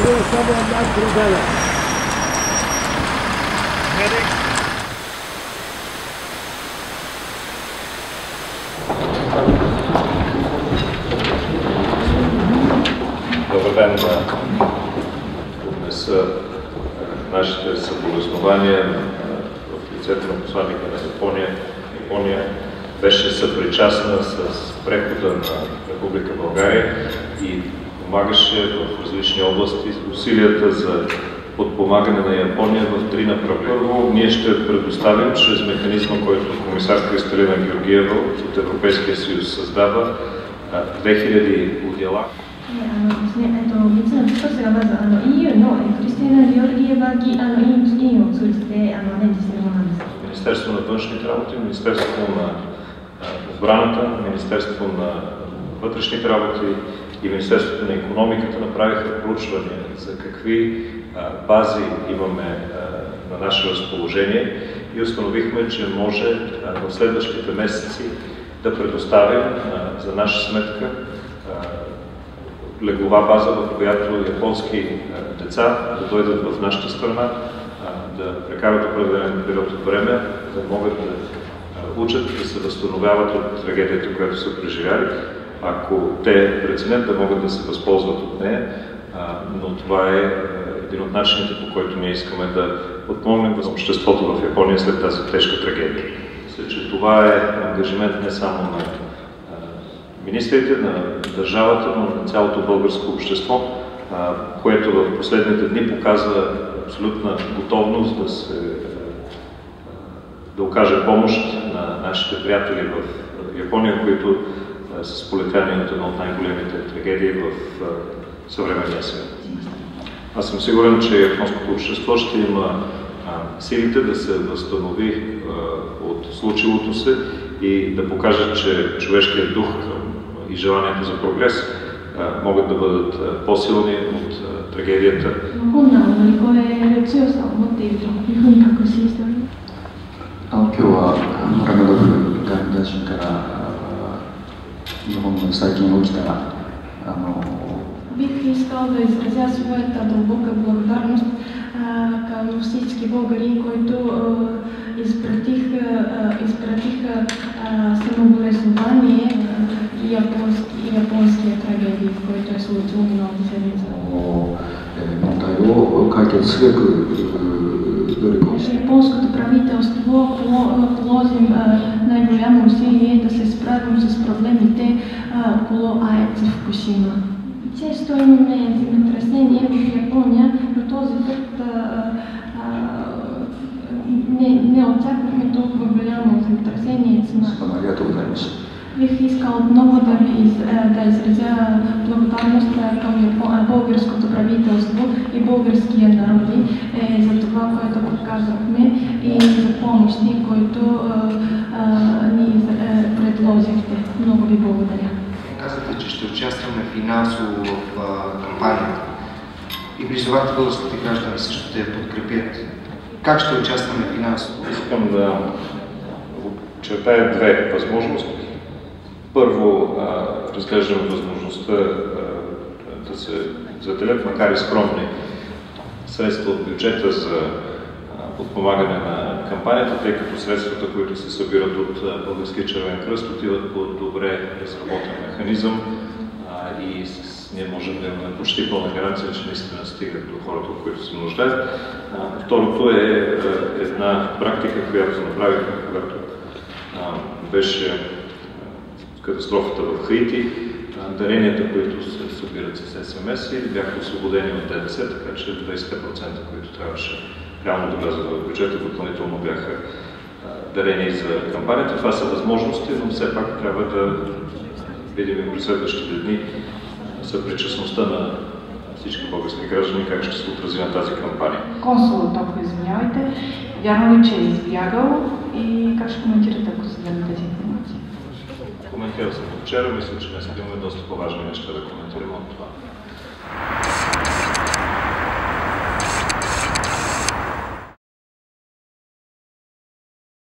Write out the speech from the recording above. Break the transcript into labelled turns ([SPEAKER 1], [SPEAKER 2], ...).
[SPEAKER 1] Добър ден да поднеса нашите съболезнования в лицето на посланника на Япония. Япония беше съпричастна с прехода на Република България и помагаше в различни области усилията за подпомагане на Япония в три направления. Първо, ние ще предоставим чрез механизма, който комисар Кристалина Георгиева от Европейския съюз създава 2000 отдела.
[SPEAKER 2] 3つの一つがまずEU のクリスティーナ・ゲオルギエバ委員を通じてアレンジするものなんです。
[SPEAKER 1] Министерство на външните работи, Министерство на отбраната, Министерство на вътрешните работи и Министерството на икономиката направиха проучвания за какви бази имаме на наше разположение и установихме, че може в следващите месеци да предоставим за наша сметка леглова база, в която японски деца да дойдат в нашата страна, да прекарат определен период от време, да могат да учат, да се възстановяват от трагедията, която са преживяли. Ако те преценят, да могат да се възползват от нея, но това е един от начините, по който ние искаме да подпомогнем обществото в Япония след тази тежка трагедия. Мисля, че това е ангажимент не само на министрите, на държавата, но на цялото българско общество, което в последните дни показва абсолютна готовност да окаже помощ на нашите приятели в Япония, които са сполетяни от една от най-големите трагедии в съвременния свят. Аз съм сигурен, че японското общество ще има силите да се възстанови от случилото се и да покаже, че човешкият дух и желанието за прогрес могат да бъдат по-силни от трагедията.
[SPEAKER 3] 今日は中村外務大臣から日本の最近起きた
[SPEAKER 2] Бих искал да изразя своята дълбока благодарност към всички българи, които изпратиха самоболезнование и японския трагедии, в който е случило миналата седмица. Японското правителство положим най-голямо усилие да се справим с проблемите около АЕЦ в Фукушима. Често имаме земетресения в Япония, но този път не очаквахме толкова голямо земетресение. Бих искал отново да изразя благодарност към българското правителство и българския народ за това, което показахме и за помощи, които ни предложихте. Много ви благодаря.
[SPEAKER 4] Казвате, че ще участваме финансово в кампанията и призовате българските граждани също да я подкрепят. Как ще участваме финансово?
[SPEAKER 1] Искам да очертая две възможности. Първо, разглеждаме възможността да се заделят, макар и скромни, средства от бюджета за подпомагане на кампанията, тъй като средствата, които се събират от Българския червен кръст, отиват по добре разработен механизъм и ние можем да имаме почти пълна гаранция, че наистина стигат до хората, които се нуждаят. Второто е една практика, която направихме, когато беше катастрофата в Хаити. Даренията, които се събират с СМС, бяха освободени от ДДС, така че 20%, които трябваше реално да влязат в бюджета, допълнително бяха дарени за кампанията. Това са възможности, но все пак трябва да видим и през следващите дни съпричастността на всички български граждани, как ще се отрази на тази кампания.
[SPEAKER 5] Консулът, ако извинявайте, вярно ли, че е избягал и как ще коментирате, ако се даде тези информации?
[SPEAKER 1] Коментирал съм вчера, мисля, че днес имаме доста по-важни неща да коментираме от това.